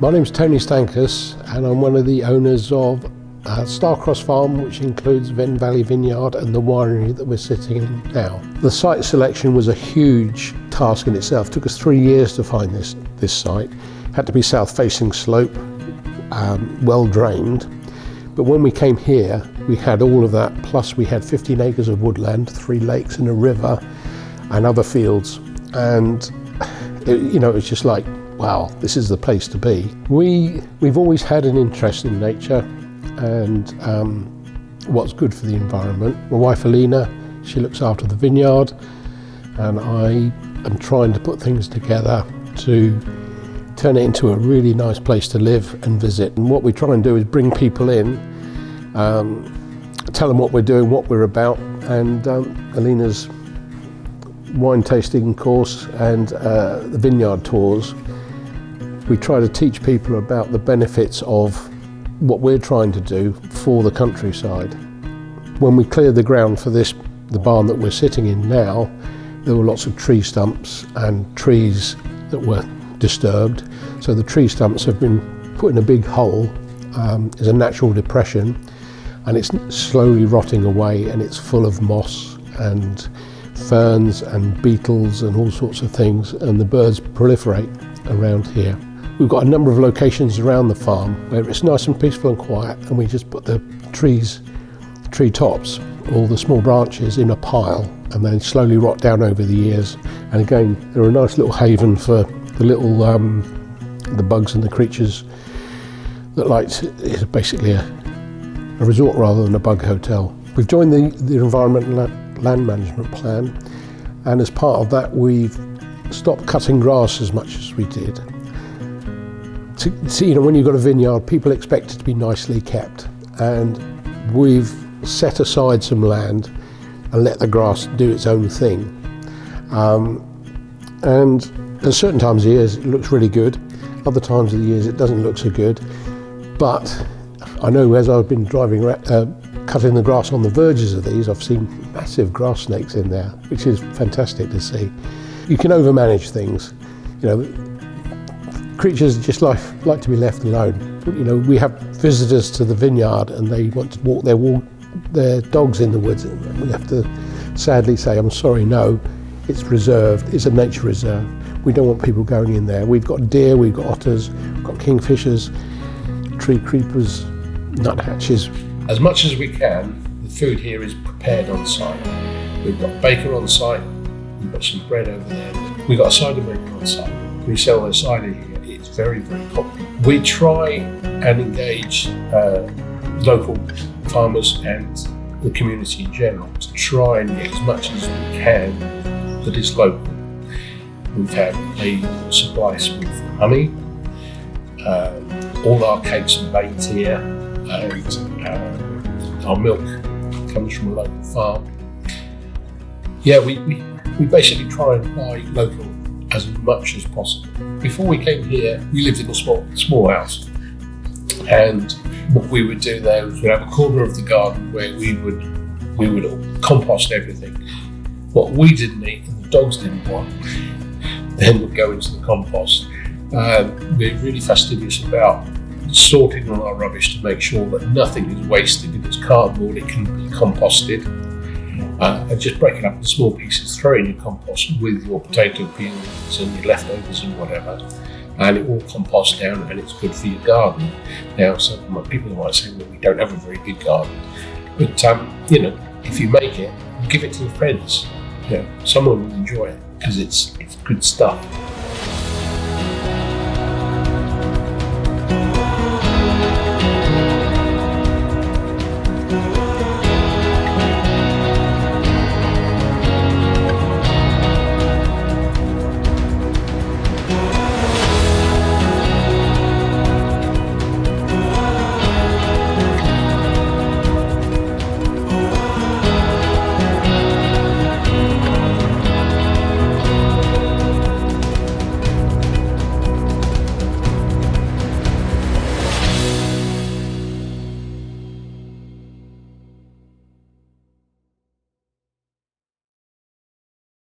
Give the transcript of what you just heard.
My name's Tony Stankus and I'm one of the owners of Starcross Farm, which includes Venn Valley Vineyard and the winery that we're sitting in now. The site selection was a huge task in itself. It took us 3 years to find this site. It had to be south-facing slope, well drained. But when we came here, we had all of that, plus we had 15 acres of woodland, 3 lakes and a river and other fields. And it was just like, wow, this is the place to be. We've always had an interest in nature and what's good for the environment. My wife Alina, she looks after the vineyard, and I am trying to put things together to turn it into a really nice place to live and visit. And what we try and do is bring people in, tell them what we're doing, what we're about, and Alina's wine tasting course and the vineyard tours. We try to teach people about the benefits of what we're trying to do for the countryside. When we cleared the ground for the barn that we're sitting in now, there were lots of tree stumps and trees that were disturbed. So the tree stumps have been put in a big hole. It's a natural depression, and it's slowly rotting away, and it's full of moss and ferns and beetles and all sorts of things, and the birds proliferate around here. We've got a number of locations around the farm where it's nice and peaceful and quiet, and we just put the tree tops, all the small branches in a pile, and they slowly rot down over the years. And again, they're a nice little haven for the little the bugs and the creatures that it's basically a resort rather than a bug hotel. We've joined the Environment and Land Management Plan, and as part of that we've stopped cutting grass as much as we did. When you've got a vineyard, people expect it to be nicely kept, and we've set aside some land and let the grass do its own thing. And at certain times of the years it looks really good, other times of the years it doesn't look so good. But I know as I've been driving cutting the grass on the verges of these, I've seen massive grass snakes in there, which is fantastic to see. You can overmanage things. Creatures just like to be left alone. We have visitors to the vineyard and they want to walk their dogs in the woods, and we have to sadly say, I'm sorry, no, it's reserved, it's a nature reserve. We don't want people going in there. We've got deer, we've got otters, we've got kingfishers, tree creepers, nuthatches. As much as we can, the food here is prepared on site. We've got bacon on site, we've got some bread over there, we've got a cider maker on site. We sell the cider here. It's very, very popular. We try and engage local farmers and the community in general to try and get as much as we can that is local. We've had a supply us with honey. All our cakes are baked here, and our milk comes from a local farm. Yeah, we basically try and buy local as much as possible. Before we came here, we lived in a small house, and what we would do there was we'd have a corner of the garden where we would compost everything. What we didn't eat and the dogs didn't want then would go into the compost. We're really fastidious about sorting all our rubbish to make sure that nothing is wasted. If it's cardboard, it can be composted. And just break it up into small pieces, throw it in your compost with your potato peels and your leftovers and whatever, and it will compost down and it's good for your garden. Now, some people might say, well, we don't have a very big garden, but if you make it, give it to your friends. Someone will enjoy it because it's good stuff.